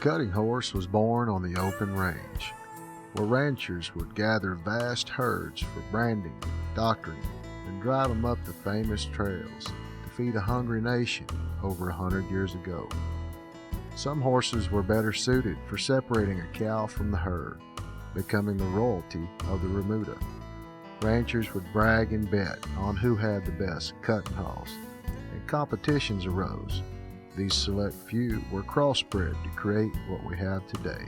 cutting horse was born on the open range, where ranchers would gather vast herds for branding, doctoring, and drive them up the famous trails to feed a hungry nation over 100 years ago. Some horses were better suited for separating a cow from the herd, becoming the royalty of the remuda. Ranchers would brag and bet on who had the best cutting hoss, and competitions arose. These select few were crossbred to create what we have today.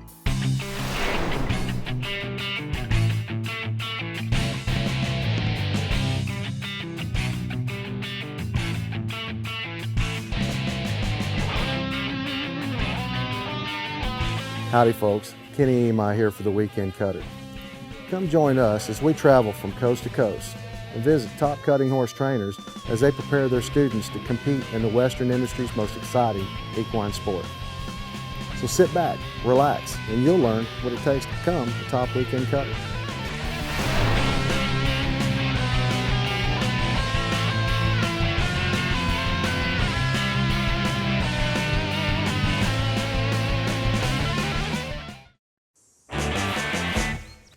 Howdy folks, Kenny Emi here for the Weekend Cutter. Come join us as we travel from coast to coast and visit top cutting horse trainers as they prepare their students to compete in the Western industry's most exciting equine sport. So sit back, relax, and you'll learn what it takes to become a top weekend cutter.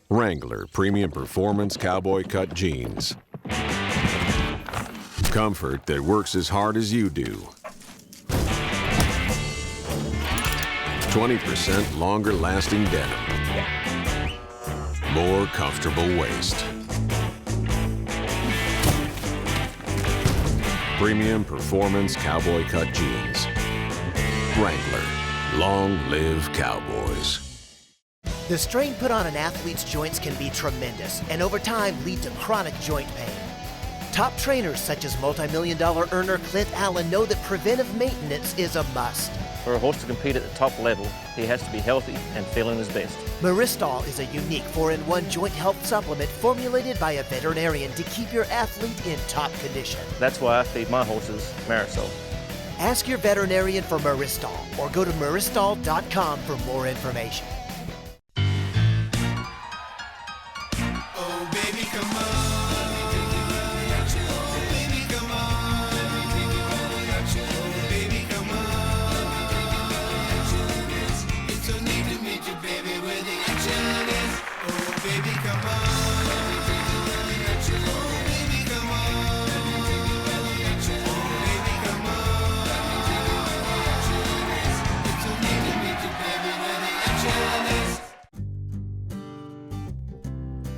Wrangler Premium Performance Cowboy Cut Jeans. Comfort that works as hard as you do. 20% longer lasting denim. More comfortable waist. Premium Performance Cowboy Cut Jeans. Wrangler. Long live cowboys. The strain put on an athlete's joints can be tremendous and over time lead to chronic joint pain. Top trainers such as multi-million-dollar earner Clint Allen know that preventive maintenance is a must. For a horse to compete at the top level, he has to be healthy and feeling his best. Maristal is a unique 4-in-1 joint health supplement formulated by a veterinarian to keep your athlete in top condition. That's why I feed my horses Marisol. Ask your veterinarian for Maristal or go to maristal.com for more information.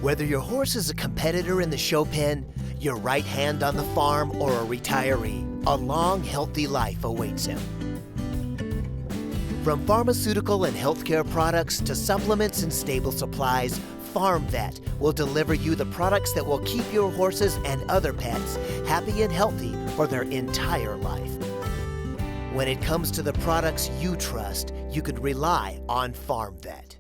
Whether your horse is a competitor in the show pen, your right hand on the farm, or a retiree, a long, healthy life awaits him. From pharmaceutical and healthcare products to supplements and stable supplies, FarmVet will deliver you the products that will keep your horses and other pets happy and healthy for their entire life. When it comes to the products you trust, you can rely on FarmVet.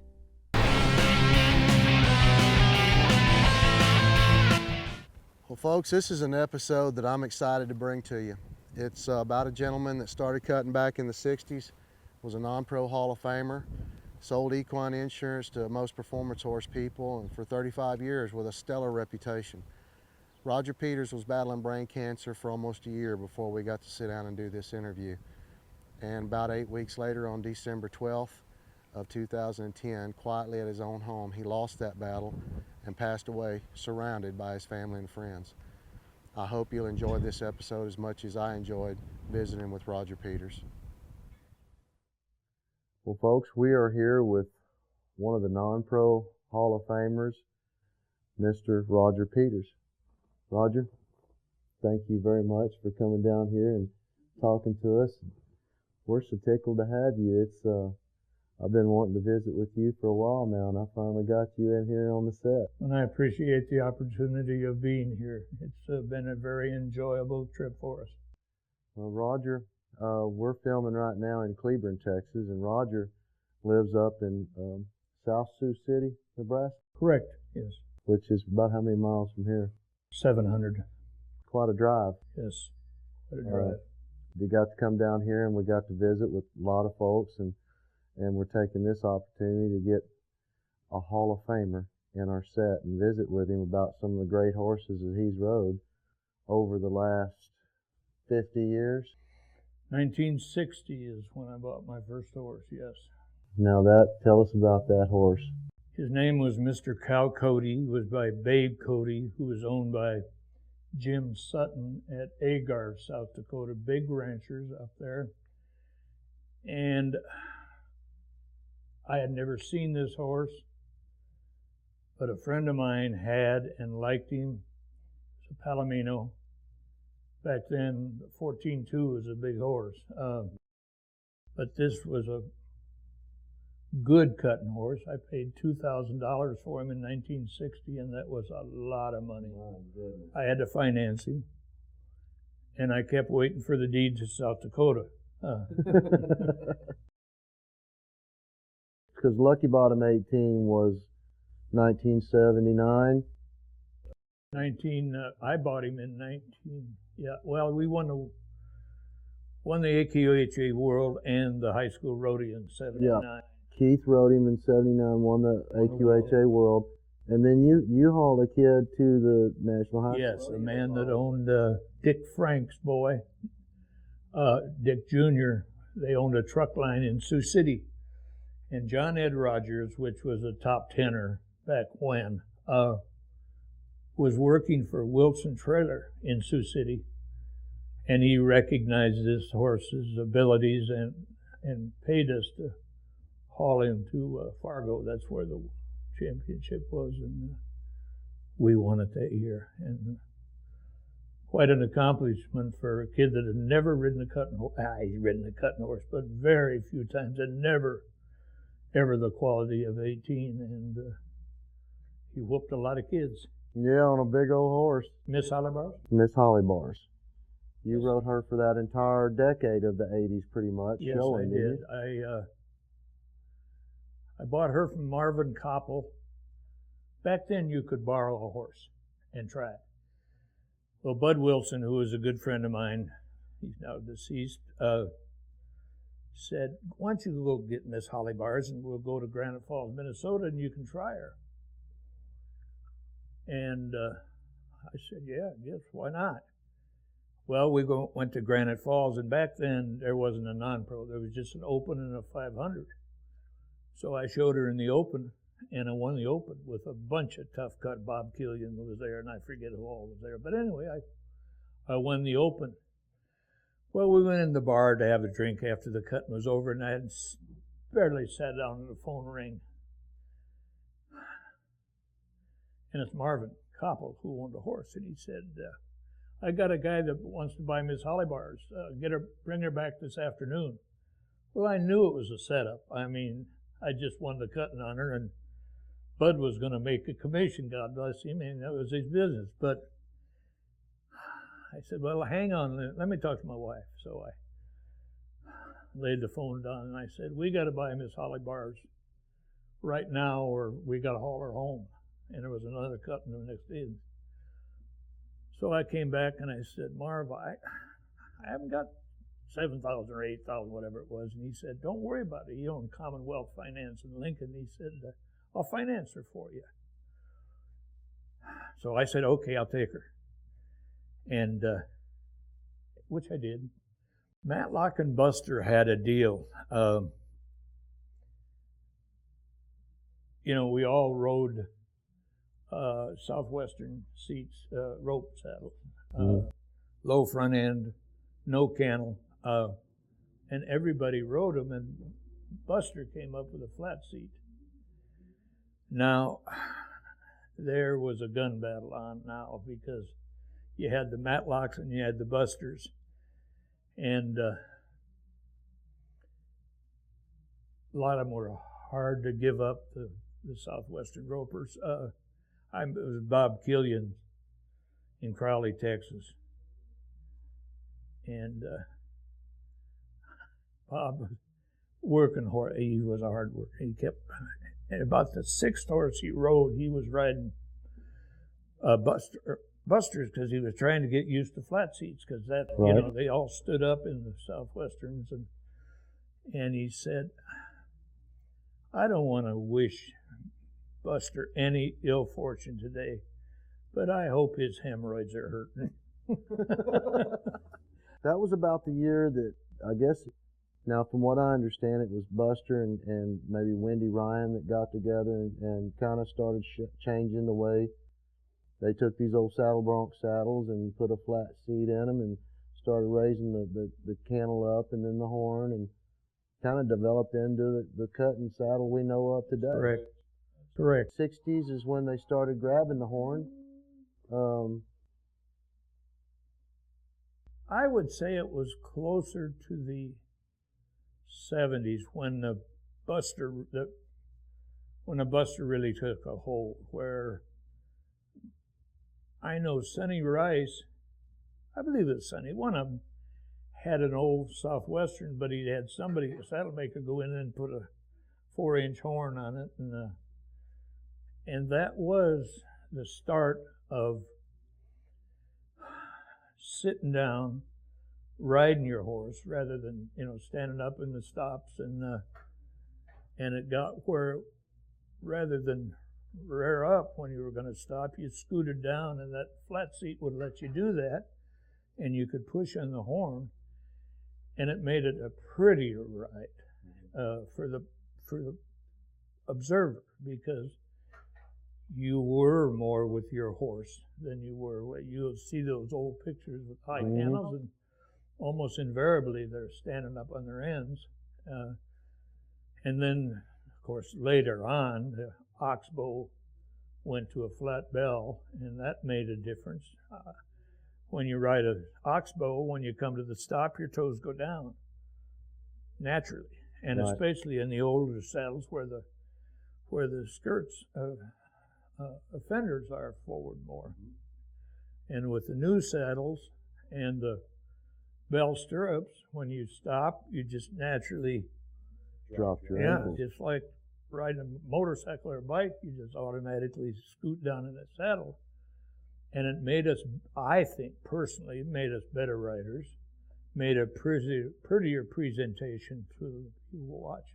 Well folks, this is an episode that I'm excited to bring to you. It's about a gentleman that started cutting back in the 60s, was a non-pro Hall of Famer, sold equine insurance to most performance horse people, and for 35 years with a stellar reputation. Roger Peters was battling brain cancer for almost a year before we got to sit down and do this interview. And about 8 weeks later, on December 12th of 2010, quietly at his own home, he lost that battle and passed away surrounded by his family and friends. I hope you'll enjoy this episode as much as I enjoyed visiting with Roger Peters. Well folks, we are here with one of the non-pro Hall of Famers, Mr. Roger Peters. Roger, thank you very much for coming down here and talking to us. We're so tickled to have you. I've been wanting to visit with you for a while now, and I finally got you in here on the set. And I appreciate the opportunity of being here. It's been a very enjoyable trip for us. Well, Roger, we're filming right now in Cleburne, Texas, and Roger lives up in South Sioux City, Nebraska? Correct, yes. Which is about how many miles from here? 700. Quite a drive. Yes, quite a drive. We got to come down here and we got to visit with a lot of folks, and we're taking this opportunity to get a Hall of Famer in our set and visit with him about some of the great horses that he's rode over the last 50 years. 1960 is when I bought my first horse, yes. Now tell us about that horse. His name was Mr. Cal Cody. He was by Babe Cody, who was owned by Jim Sutton at Agar, South Dakota, big ranchers up there. And I had never seen this horse, but a friend of mine had and liked him. It's a Palomino. Back then, 14.2 was a big horse. But this was a good cutting horse. I paid $2,000 for him in 1960, and that was a lot of money. I had to finance him, and I kept waiting for the deed to South Dakota. Because Lucky Bottom 18 was 1979. I bought him in 19. Yeah, well, we won the AQHA World and the high school rodeo in '79. Yeah. Keith rode him in '79, won the AQHA World, and then you hauled a kid to the National High School. Yes, the man that owned Dick Frank's boy, Dick Jr. They owned a truck line in Sioux City, and John Ed Rogers, which was a top tenor back when, was working for Wilson Trailer in Sioux City, and he recognized this horse's abilities and paid us to haul him to Fargo. That's where the championship was, and we won it that year. And quite an accomplishment for a kid that had never ridden a cutting horse. He's ridden a cutting horse, but very few times, and never, ever the quality of 18. And he whooped a lot of kids. Yeah, on a big old horse. Miss Holly Bars? Miss Holly Bars. You rode her for that entire decade of the 80s, pretty much. Yes, showing, I did. I bought her from Marvin Koppel. Back then, you could borrow a horse and try it. Well, Bud Wilson, who was a good friend of mine, he's now deceased, said, "Why don't you go get Miss Holly Bars and we'll go to Granite Falls, Minnesota, and you can try her." And I said, "Yeah, I guess, why not?" Well, we went to Granite Falls, and back then there wasn't a non-pro. There was just an open and a 500. So I showed her in the open, and I won the open with a bunch of tough cut. Bob Killian was there, and I forget who all was there. But anyway, I won the open. Well, we went in the bar to have a drink after the cutting was over, and I had barely sat down and the phone rang. And it's Marvin Koppel who owned a horse, and he said, "I got a guy that wants to buy Miss Holly Bars. Bring her back this afternoon." Well, I knew it was a setup. I mean, I just won the cutting on her, and Bud was going to make a commission, God bless him, and that was his business. But I said, "Well, hang on, let me talk to my wife." So I laid the phone down, and I said, "We got to buy Miss Holly Bars right now, or we got to haul her home." And there was another cutting the next day. So I came back and I said, "Marv, I haven't got 7,000 or 8,000, whatever it was." And he said, "Don't worry about it." He owned Commonwealth Finance in Lincoln. He said, "I'll finance her for you." So I said, "Okay, I'll take her." And, which I did. Matlock and Buster had a deal. We all rode Southwestern seats, rope saddle, low front end, no cantle, and everybody rode them, and Buster came up with a flat seat. Now, there was a gun battle on now, because you had the Matlocks and you had the Busters, and a lot of them were hard to give up, the Southwestern ropers. It was Bob Killian in Crowley, Texas. And Bob was working hard. He was a hard worker. He kept, and about the sixth horse he rode, he was riding Busters, because he was trying to get used to flat seats, because that, right. They all stood up in the Southwesterns, and he said, "I don't want to wish Buster any ill fortune today, but I hope his hemorrhoids are hurting." That was about the year that, I guess, Now, from what I understand, it was Buster and maybe Wendy Ryan that got together and kind of started changing the way they took these old Saddle Bronc saddles and put a flat seat in them and started raising the cantle up and then the horn, and kind of developed into the cut and saddle we know of today. Correct. Correct. 60s is when they started grabbing the horn. I would say it was closer to the 70s when the Buster really took a hold, where I know Sonny Rice, I believe it's Sonny, one of them had an old Southwestern, but he had somebody, a saddle maker, go in and put a 4-inch horn on it, and that was the start of sitting down, riding your horse rather than standing up in the stops, and it got where rather than rear up when you were going to stop, you scooted down, and that flat seat would let you do that, and you could push on the horn, and it made it a prettier ride for the observer, because you were more with your horse than you were. You'll see those old pictures with high cannels, and almost invariably they're standing up on their ends. And then, of course, later on, the oxbow went to a flat bell, and that made a difference. When you ride an oxbow, when you come to the stop, your toes go down naturally, and right. Especially in the older saddles where the skirts fenders are forward more. And with the new saddles and the bell stirrups, when you stop, you just naturally Drop your ankles. just like riding a motorcycle or a bike, you just automatically scoot down in the saddle. And it made us, I think personally, it made us better riders, made a prettier presentation to the people who watch.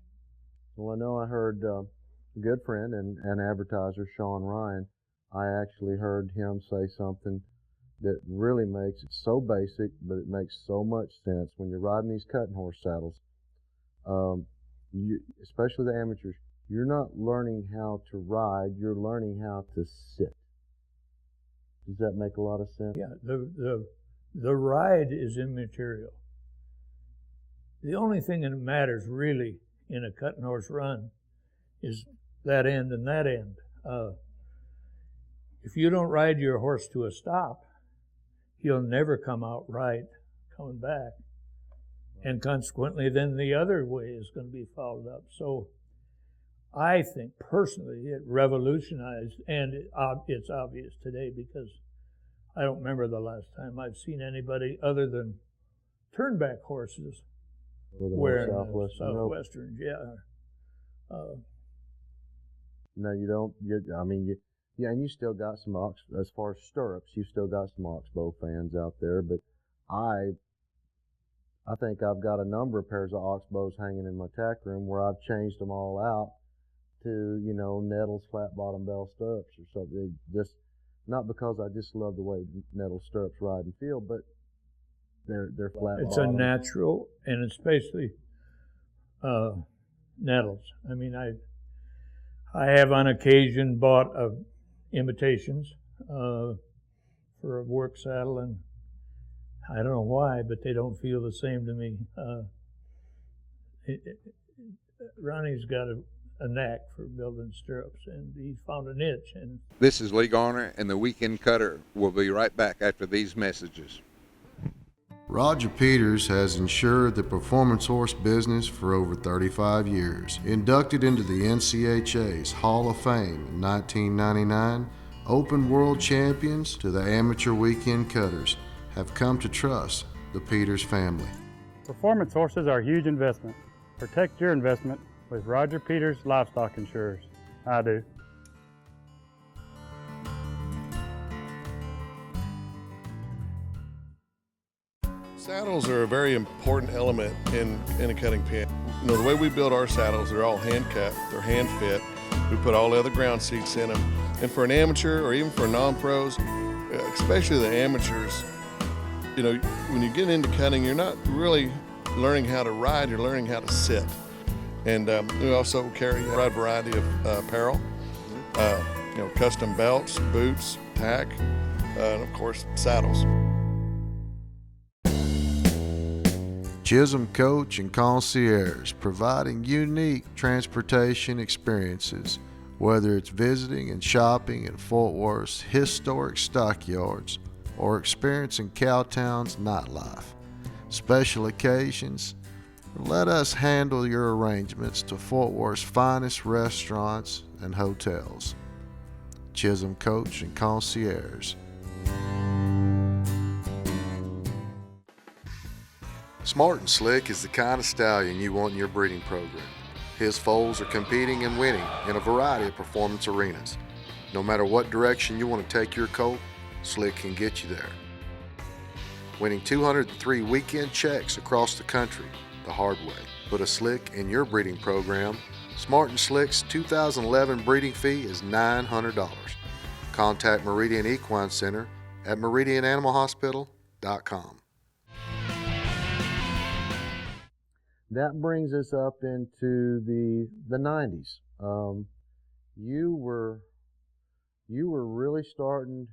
Well, I know I heard a good friend and advertiser, Sean Ryan, I actually heard him say something that really makes it so basic, but it makes so much sense. When you're riding these cutting horse saddles, especially the amateurs, you're not learning how to ride, you're learning how to sit. Does that make a lot of sense? Yeah, the ride is immaterial. The only thing that matters really in a cutting horse run is that end and that end. If you don't ride your horse to a stop, he'll never come out right coming back. And consequently, then the other way is going to be followed up. So I think personally it revolutionized, and it's obvious today because I don't remember the last time I've seen anybody other than turnback horses wearing Southwesterns. Yeah. No, you don't. And you still got some as far as stirrups, you still got some oxbow fans out there. But I think I've got a number of pairs of oxbows hanging in my tack room where I've changed them all out to Nettles flat bottom bell stirrups or something. Just not because I just love the way Nettles stirrups ride and feel, but they're flat. It's bottom. a natural, and it's basically Nettles. I mean, I have on occasion bought imitations for a work saddle, and I don't know why, but they don't feel the same to me. Ronnie's got a knack for building stirrups, and he's found a niche. And this is Lee Garner, and the Weekend Cutter will be right back after these messages. Roger Peters has ensured the performance horse business for over 35 years. Inducted into the NCHA's Hall of Fame in 1999, Open World Champions to the Amateur Weekend Cutters have come to trust the Peters family. Performance horses are a huge investment. Protect your investment with Roger Peters Livestock Insurers. I do. Saddles are a very important element in a cutting pen. The way we build our saddles, they're all hand cut, they're hand fit. We put all the other ground seats in them. And for an amateur or even for non-pros, especially the amateurs, when you get into cutting, you're not really learning how to ride, you're learning how to sit. And we also carry a wide variety of apparel, custom belts, boots, tack, and of course, saddles. Chisholm Coach and Concierge, providing unique transportation experiences, whether it's visiting and shopping in Fort Worth's historic stockyards or experiencing Cowtown's nightlife. Special occasions, let us handle your arrangements to Fort Worth's finest restaurants and hotels. Chisholm Coach and Concierge. Smart and Slick is the kind of stallion you want in your breeding program. His foals are competing and winning in a variety of performance arenas. No matter what direction you want to take your colt, Slick can get you there. Winning 203 weekend checks across the country the hard way. Put a Slick in your breeding program. Smart and Slick's 2011 breeding fee is $900. Contact Meridian Equine Center at meridiananimalhospital.com. That brings us up into the 90s. You were really starting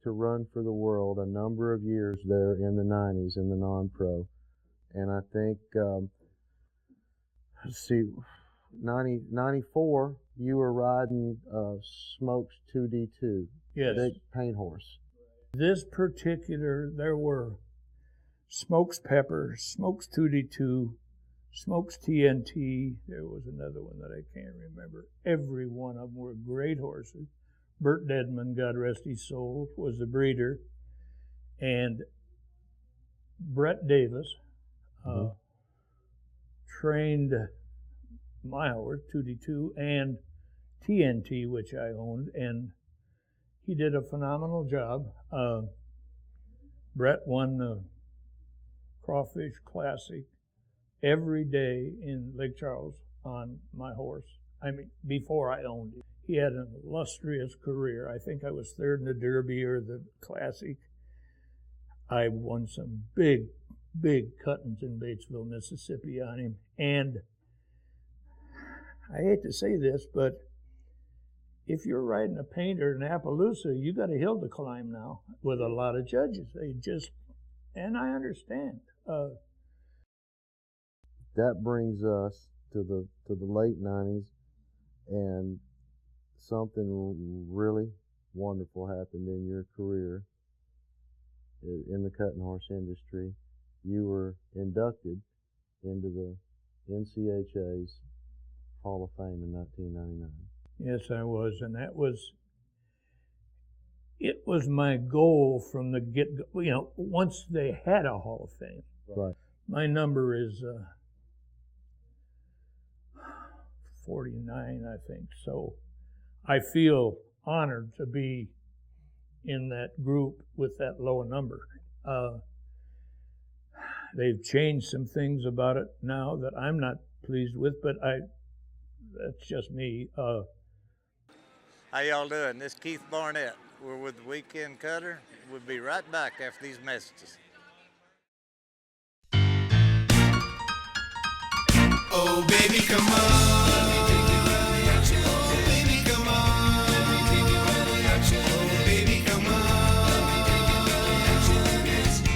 to run for the world a number of years there in the 90s in the non-pro. And I think, 94, you were riding Smokes 2D2. Yes. Big paint horse. This particular, there were Smokes Pepper, Smokes 2D2, Smokes TNT. There was another one that I can't remember. Every one of them were great horses. Bert Dedman, God rest his soul, was the breeder. And Brett Davis trained my horse, 2D2, and TNT, which I owned, and he did a phenomenal job. Brett won the Crawfish Classic every day in Lake Charles on my horse. I mean, before I owned it. He had an illustrious career. I think I was third in the Derby or the Classic. I won some big cuttings in Batesville, Mississippi on him. And I hate to say this, but if you're riding a painter in Appaloosa, you got a hill to climb now with a lot of judges. They just, and I understand. That brings us to the late 90s, and something really wonderful happened in your career in the cutting horse industry. You were inducted into the NCHA's Hall of Fame in 1999. Yes, I was, and it was my goal from the get-go. You know, once they had a Hall of Fame, Right. my number is 49, I think. So I feel honored to be in that group with that low number. They've changed some things about it now that I'm not pleased with, but that's just me. How y'all doing? This is Keith Barnett. We're with the Weekend Cutter. We'll be right back after these messages. Oh, baby, come on. Oh, baby, come on. Oh, baby, come on.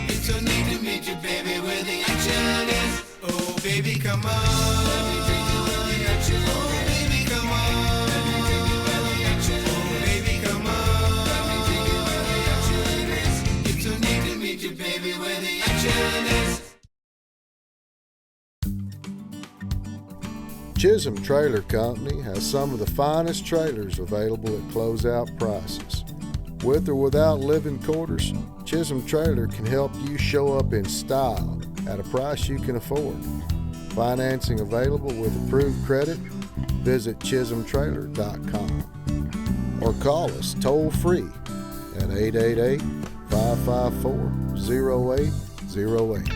It's so neat to meet you, baby, where the action is. Oh, baby, come on. Oh, baby, come on. Oh, baby, come on. It's so neat to meet you, baby, where the action is. Chisholm Trailer Company has some of the finest trailers available at closeout prices. With or without living quarters, Chisholm Trailer can help you show up in style at a price you can afford. Financing available with approved credit. Visit chisholmtrailer.com or call us toll free at 888-554-0808.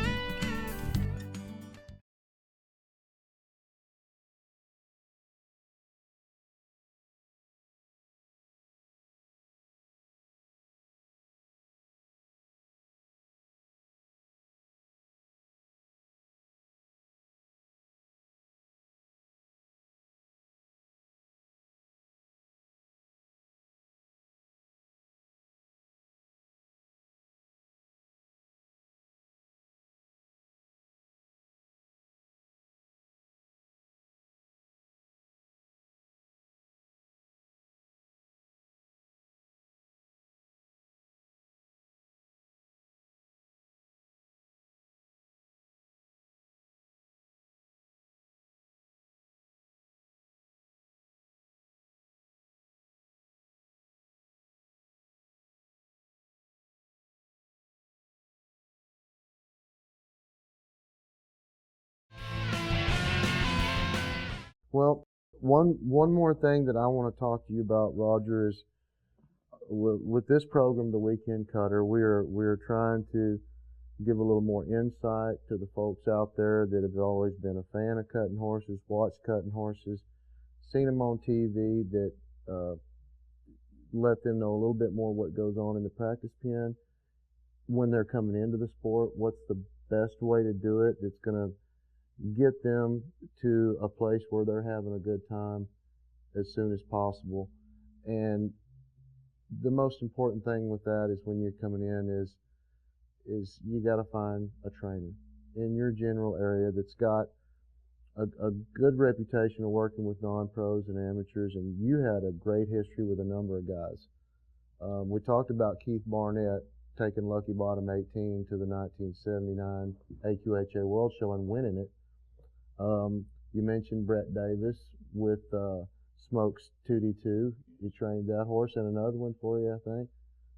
Well, one more thing that I want to talk to you about, Roger, is with this program, the Weekend Cutter, we're trying to give a little more insight to the folks out there that have always been a fan of cutting horses, watched cutting horses, seen them on TV, that let them know a little bit more what goes on in the practice pen when they're coming into the sport. What's the best way to do it that's going to get them to a place where they're having a good time as soon as possible. And the most important thing with that is when you're coming in is you got to find a trainer in your general area that's got a good reputation of working with non-pros and amateurs, and you had a great history with a number of guys. We talked about Keith Barnett taking Lucky Bottom 18 to the 1979 AQHA World Show and winning it. You mentioned Brett Davis with Smokes 2D2. You trained that horse and another one for you, I think.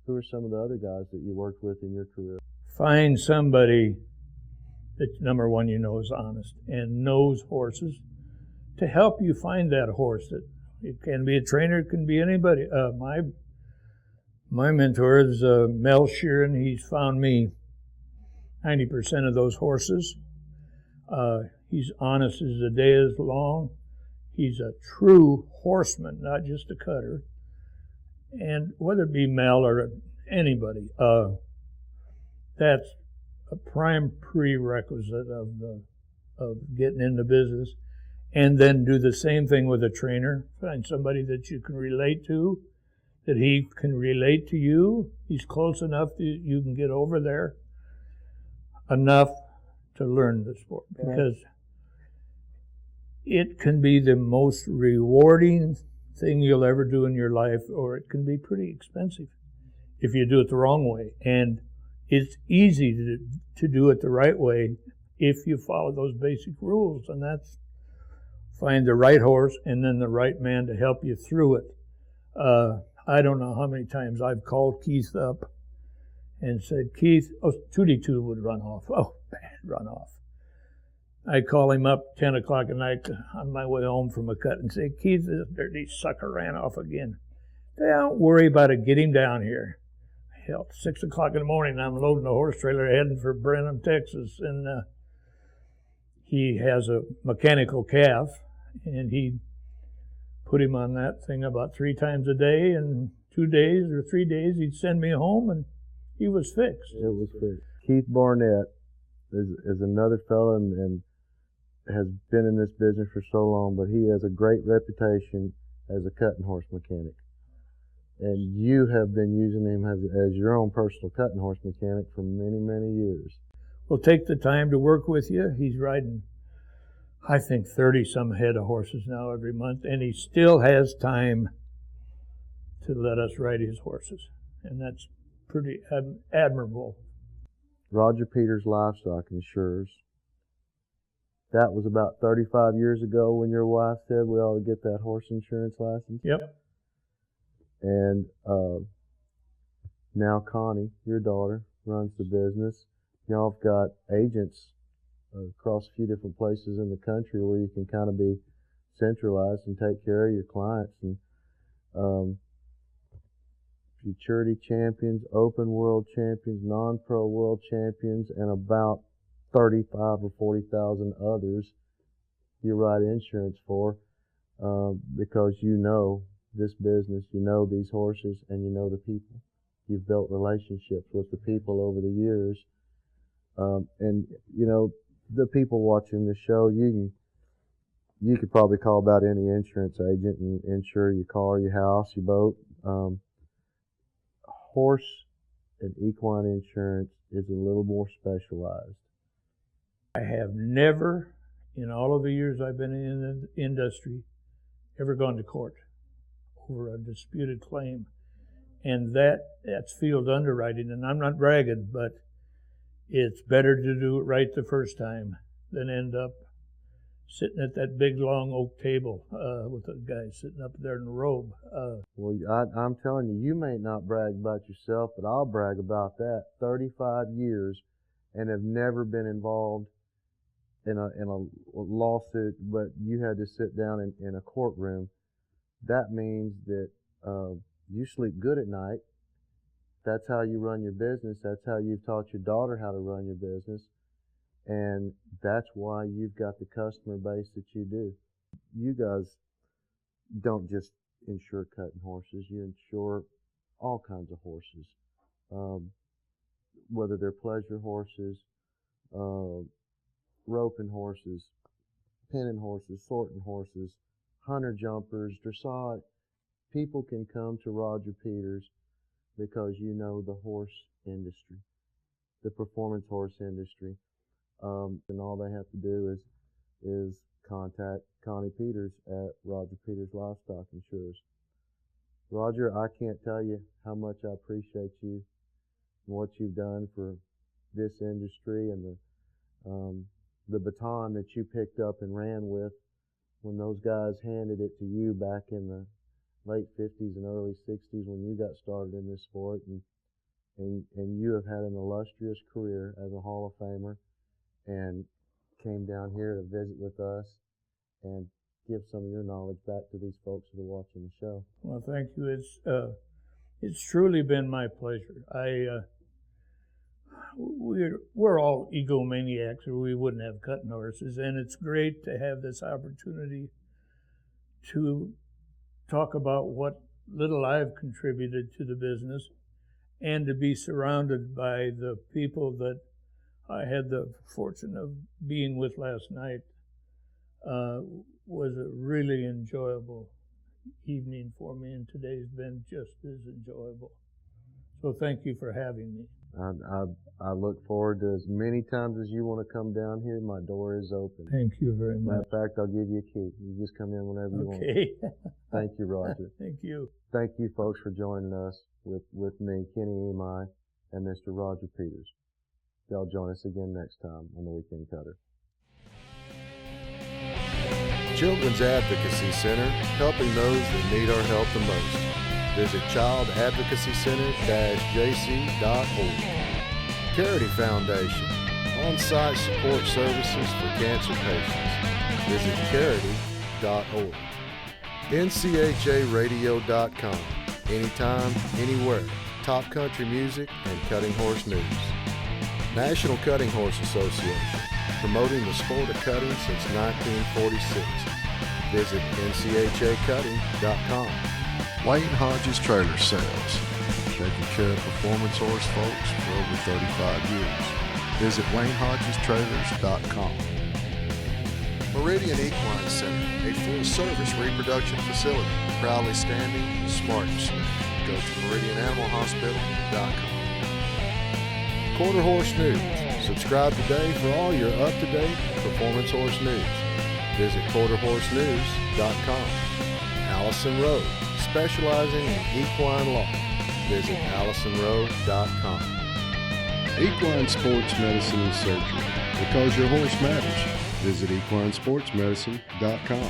Who are some of the other guys that you worked with in your career? Find somebody that, number one, you know is honest and knows horses to help you find that horse. It can be a trainer, it can be anybody. My mentor is Mel Sheeran. He's found me 90% of those horses. He's honest as the day is long. He's a true horseman, not just a cutter. And whether it be Mel or anybody, that's a prime prerequisite of getting into business. And then do the same thing with a trainer. Find somebody that you can relate to, that he can relate to you. He's close enough that you can get over there enough to learn the sport. Because it can be the most rewarding thing you'll ever do in your life, or it can be pretty expensive if you do it the wrong way. And it's easy to do it the right way if you follow those basic rules, and that's find the right horse and then the right man to help you through it. I don't know how many times I've called Keith up and said, Keith, 2D2 would run off. Oh, bad run off. I'd call him up 10 o'clock at night on my way home from a cut and say, Keith, this dirty sucker ran off again. Don't worry about it, get him down here. Hell, 6 o'clock in the morning, I'm loading a horse trailer heading for Brenham, Texas, and he has a mechanical calf, and he put him on that thing about 3 times a day, and 2 days or 3 days he'd send me home, and he was fixed. It was fixed. Keith Barnett is another fellow and has been in this business for so long, but he has a great reputation as a cutting horse mechanic. And you have been using him as your own personal cutting horse mechanic for many, many years. We'll take the time to work with you. He's riding, I think, 30-some head of horses now every month, and he still has time to let us ride his horses. And that's pretty admirable. Roger Peters Livestock Insurers. That was about 35 years ago when your wife said we ought to get that horse insurance license. Yep. And now Connie, your daughter, runs the business. Y'all have got agents across a few different places in the country where you can kind of be centralized and take care of your clients. And Futurity champions, Open World champions, Non-Pro World champions, and about 35 or 40,000 others you write insurance for because you know this business, you know these horses, and you know the people. You've built relationships with the people over the years. And, you know, the people watching this show, you could probably call about any insurance agent and insure your car, your house, your boat. Horse and equine insurance is a little more specialized. I have never, in all of the years I've been in the industry, ever gone to court over a disputed claim. And that's field underwriting, and I'm not bragging, but it's better to do it right the first time than end up sitting at that big long oak table with the guy sitting up there in the robe. Well, I'm telling you, you may not brag about yourself, but I'll brag about that. 35 years and have never been involved in a lawsuit, but you had to sit down in a courtroom, that means that you sleep good at night. That's how you run your business. That's how you've taught your daughter how to run your business. And that's why you've got the customer base that you do. You guys don't just insure cutting horses. You insure all kinds of horses, whether they're pleasure horses, roping horses, pinning horses, sorting horses, hunter jumpers, dressage. People can come to Roger Peters because you know the horse industry, the performance horse industry, and all they have to do is contact Connie Peters at Roger Peters Livestock Insurers. Roger, I can't tell you how much I appreciate you and what you've done for this industry and the baton that you picked up and ran with when those guys handed it to you back in the late 50s and early 60s when you got started in this sport, and you have had an illustrious career as a Hall of Famer and came down here to visit with us and give some of your knowledge back to these folks that are watching the show. Well, thank you. It's truly been my pleasure. We're all egomaniacs, or we wouldn't have cutting horses, and it's great to have this opportunity to talk about what little I've contributed to the business and to be surrounded by the people that I had the fortune of being with last night. Was a really enjoyable evening for me, and today's been just as enjoyable. So thank you for having me. I look forward to as many times as you want to come down here. My door is open. Thank you very much. Matter of fact, I'll give you a key. You just come in whenever you want. Okay. Thank you, Roger. Thank you. Thank you, folks, for joining us with me, Kenny Imai, and Mr. Roger Peters. Y'all join us again next time on The Weekend Cutter. Children's Advocacy Center, helping those that need our help the most. Visit childadvocacycenter-jc.org. Charity Foundation, on-site support services for cancer patients. Visit charity.org. NCHAradio.com, anytime, anywhere. Top country music and cutting horse news. National Cutting Horse Association, promoting the sport of cutting since 1946. Visit nchacutting.com. Wayne Hodges Trailer Sales, taking care of performance horse folks for over 35 years. Visit WayneHodgesTrailers.com. Meridian Equine Center, a full-service reproduction facility, proudly standing smart and smooth. Go to MeridianAnimalHospital.com. Quarter Horse News. Subscribe today for all your up-to-date performance horse news. Visit quarterhorsenews.com. Allison Rowe, specializing in equine law. Visit AllisonRowe.com. Equine Sports Medicine and Surgery. Because your horse matters. Visit EquineSportsMedicine.com.